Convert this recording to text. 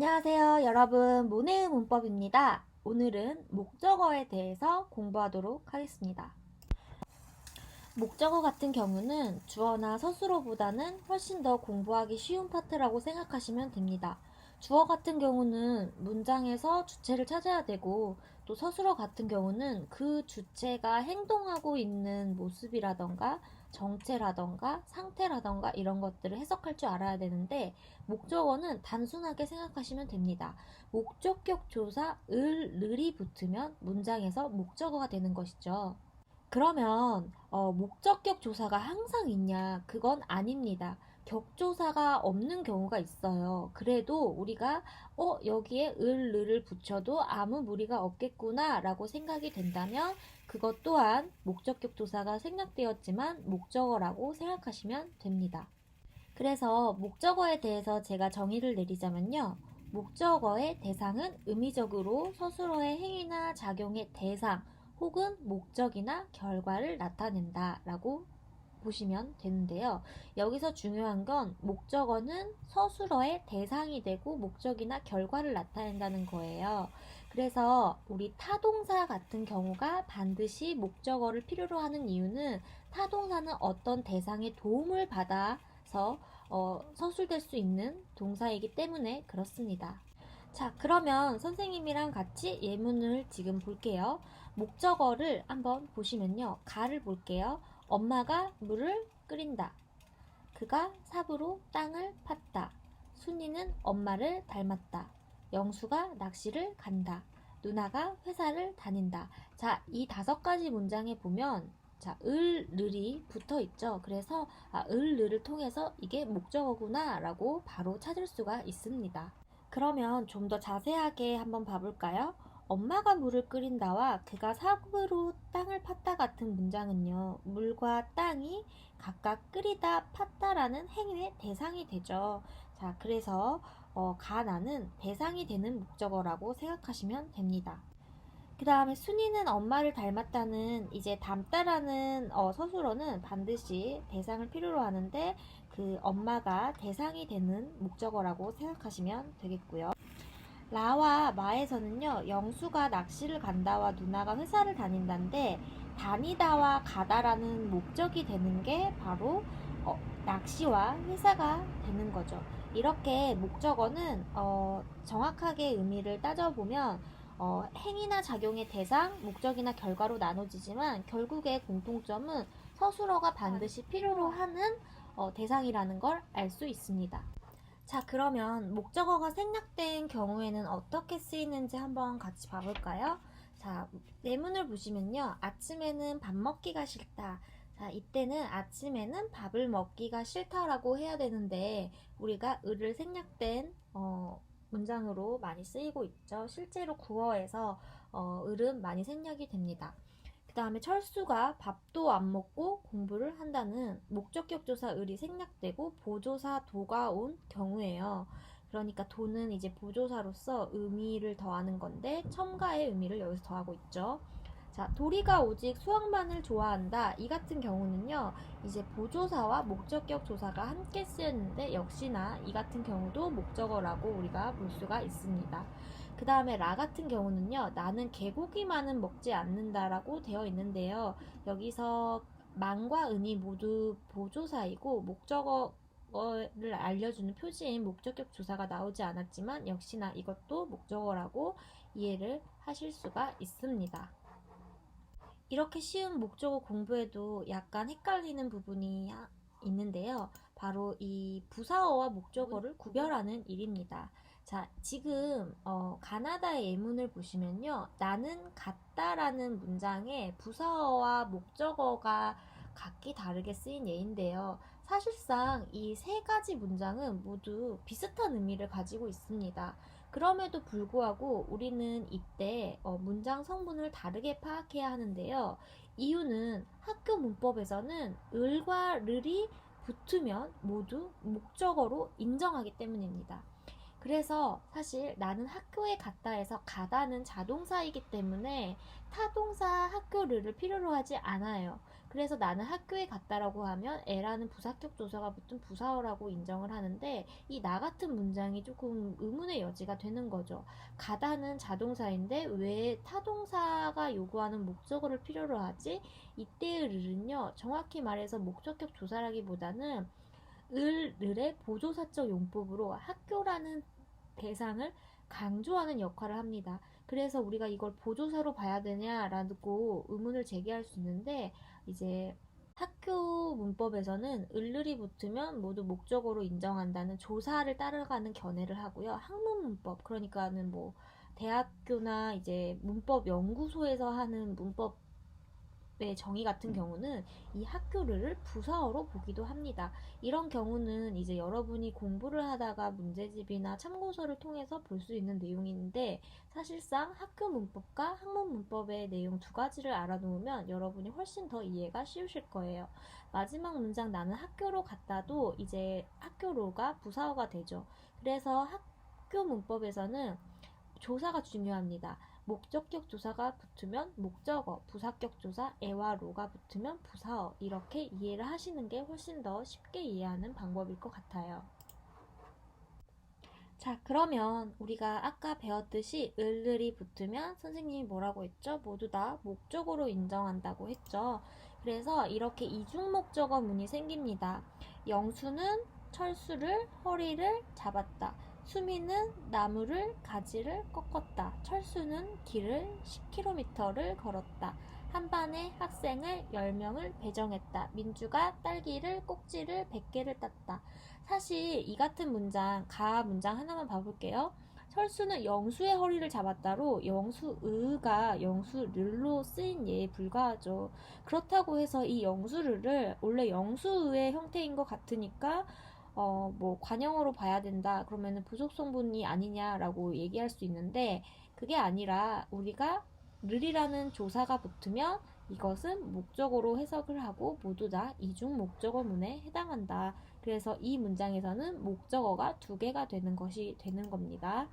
안녕하세요, 여러분. 모네의 문법입니다. 오늘은 목적어에 대해서 공부하도록 하겠습니다. 목적어 같은 경우는 주어나 서술어보다는 훨씬 더 공부하기 쉬운 파트라고 생각하시면 됩니다. 주어 같은 경우는 문장에서 주체를 찾아야 되고, 또 서술어 같은 경우는 그 주체가 행동하고 있는 모습이라던가 정체라던가 상태라던가 이런 것들을 해석할 줄 알아야 되는데, 목적어는 단순하게 생각하시면 됩니다. 목적격 조사 을이 붙으면 문장에서 목적어가 되는 것이죠. 그러면 목적격 조사가 항상 있냐? 그건 아닙니다. 격조사가 없는 경우가 있어요. 그래도 우리가 여기에 을을 붙여도 아무 무리가 없겠구나 라고 생각이 된다면 그것 또한 목적격 조사가 생략되었지만 목적어라고 생각하시면 됩니다. 그래서 목적어에 대해서 제가 정의를 내리자면요. 목적어의 대상은 의미적으로 서술어의 행위나 작용의 대상 혹은 목적이나 결과를 나타낸다 라고 보시면 되는데요. 여기서 중요한 건 목적어는 서술어의 대상이 되고 목적이나 결과를 나타낸다는 거예요. 그래서 우리 타동사 같은 경우가 반드시 목적어를 필요로 하는 이유는 타동사는 어떤 대상의 도움을 받아서 서술될 수 있는 동사이기 때문에 그렇습니다. 자, 그러면 선생님이랑 같이 예문을 지금 볼게요. 목적어를 한번 보시면요. 가를 볼게요. 엄마가 물을 끓인다. 그가 삽으로 땅을 팠다. 순이는 엄마를 닮았다. 영수가 낚시를 간다. 누나가 회사를 다닌다. 자, 이 5가지 문장에 보면 자, 을이 붙어 있죠. 그래서 을을 통해서 이게 목적어구나 라고 바로 찾을 수가 있습니다. 그러면 좀 더 자세하게 한번 봐볼까요? 엄마가 물을 끓인다와 그가 삽으로 땅을 팠다 같은 문장은요. 물과 땅이 각각 끓이다 팠다라는 행위의 대상이 되죠. 자, 그래서 가나는 대상이 되는 목적어라고 생각하시면 됩니다. 그 다음에 순이는 엄마를 닮았다는 이제 닮다라는 서술어는 반드시 대상을 필요로 하는데 그 엄마가 대상이 되는 목적어라고 생각하시면 되겠고요. 라와 마에서는요, 영수가 낚시를 간다와 누나가 회사를 다닌다인데, 다니다와 가다라는 목적이 되는 게 바로 낚시와 회사가 되는 거죠. 이렇게 목적어는 정확하게 의미를 따져보면 행위나 작용의 대상, 목적이나 결과로 나눠지지만 결국의 공통점은 서술어가 반드시 필요로 하는 대상이라는 걸 알 수 있습니다. 자, 그러면 목적어가 생략된 경우에는 어떻게 쓰이는지 한번 같이 봐볼까요? 자, 예문을 보시면요. 아침에는 밥 먹기가 싫다. 자, 이때는 아침에는 밥을 먹기가 싫다라고 해야 되는데 우리가 을을 생략된 문장으로 많이 쓰이고 있죠. 실제로 구어에서 을은 많이 생략이 됩니다. 그 다음에 철수가 밥도 안 먹고 공부를 한다는 목적격 조사 을이 생략되고 보조사 도가 온 경우예요. 그러니까 도는 이제 보조사로서 의미를 더하는 건데 첨가의 의미를 여기서 더하고 있죠. 자, 도리가 오직 수학만을 좋아한다. 이 같은 경우는요, 이제 보조사와 목적격 조사가 함께 쓰였는데 역시나 이 같은 경우도 목적어라고 우리가 볼 수가 있습니다. 그 다음에 라 같은 경우는요, 나는 개고기만은 먹지 않는다라고 되어 있는데요. 여기서 만과 은이 모두 보조사이고 목적어를 알려주는 표지인 목적격 조사가 나오지 않았지만 역시나 이것도 목적어라고 이해를 하실 수가 있습니다. 이렇게 쉬운 목적어 공부에도 약간 헷갈리는 부분이 있는데요. 바로 이 부사어와 목적어를 구별하는 일입니다. 자, 지금 가나다의 예문을 보시면요. 나는 같다라는 문장에 부사어와 목적어가 각기 다르게 쓰인 예인데요. 사실상 이 3가지 문장은 모두 비슷한 의미를 가지고 있습니다. 그럼에도 불구하고 우리는 이때 문장 성분을 다르게 파악해야 하는데요. 이유는 학교 문법에서는 을과 르이 붙으면 모두 목적어로 인정하기 때문입니다. 그래서 사실 나는 학교에 갔다 해서 가다는 자동사이기 때문에 타동사 학교를 필요로 하지 않아요. 그래서 나는 학교에 갔다라고 하면 애라는 부사격 조사가 붙은 부사어라고 인정을 하는데 이 나 같은 문장이 조금 의문의 여지가 되는 거죠. 가다는 자동사인데 왜 타동사가 요구하는 목적어를 필요로 하지? 이때의 을은요, 정확히 말해서 목적격 조사라기보다는 을의 보조사적 용법으로 학교라는 대상을 강조하는 역할을 합니다. 그래서 우리가 이걸 보조사로 봐야 되냐라고 의문을 제기할 수 있는데, 이제 학교 문법에서는 을을이 붙으면 모두 목적어로 인정한다는 조사를 따라가는 견해를 하고요. 학문 문법, 그러니까는 뭐 대학교나 이제 문법 연구소에서 하는 문법 정의 같은 경우는 이 학교를 부사어로 보기도 합니다. 이런 경우는 이제 여러분이 공부를 하다가 문제집이나 참고서를 통해서 볼 수 있는 내용인데, 사실상 학교 문법과 학문 문법의 내용 두 가지를 알아놓으면 여러분이 훨씬 더 이해가 쉬우실 거예요. 마지막 문장 나는 학교로 갔다도 이제 학교로가 부사어가 되죠. 그래서 학교 문법에서는 조사가 중요합니다. 목적격 조사가 붙으면 목적어, 부사격 조사, 애와 로가 붙으면 부사어, 이렇게 이해를 하시는 게 훨씬 더 쉽게 이해하는 방법일 것 같아요. 자, 그러면 우리가 아까 배웠듯이 을을이 붙으면 선생님이 뭐라고 했죠? 모두 다 목적어로 인정한다고 했죠. 그래서 이렇게 이중목적어문이 생깁니다. 영수는 철수를 허리를 잡았다. 수미는 나무를 가지를 꺾었다. 철수는 길을 10km를 걸었다. 한 반의 학생을 10명을 배정했다. 민주가 딸기를 꼭지를 100개를 땄다. 사실 이 같은 문장, 가 문장 하나만 봐볼게요. 철수는 영수의 허리를 잡았다로 영수의가 영수를로 쓰인 예에 불과하죠. 그렇다고 해서 이 영수를을 원래 영수의의 형태인 것 같으니까 뭐 관형어로 봐야 된다. 그러면은 부속성분이 아니냐라고 얘기할 수 있는데, 그게 아니라 우리가 를이라는 조사가 붙으면 이것은 목적어로 해석을 하고 모두 다 이중 목적어문에 해당한다. 그래서 이 문장에서는 목적어가 두 개가 되는 것이 되는 겁니다.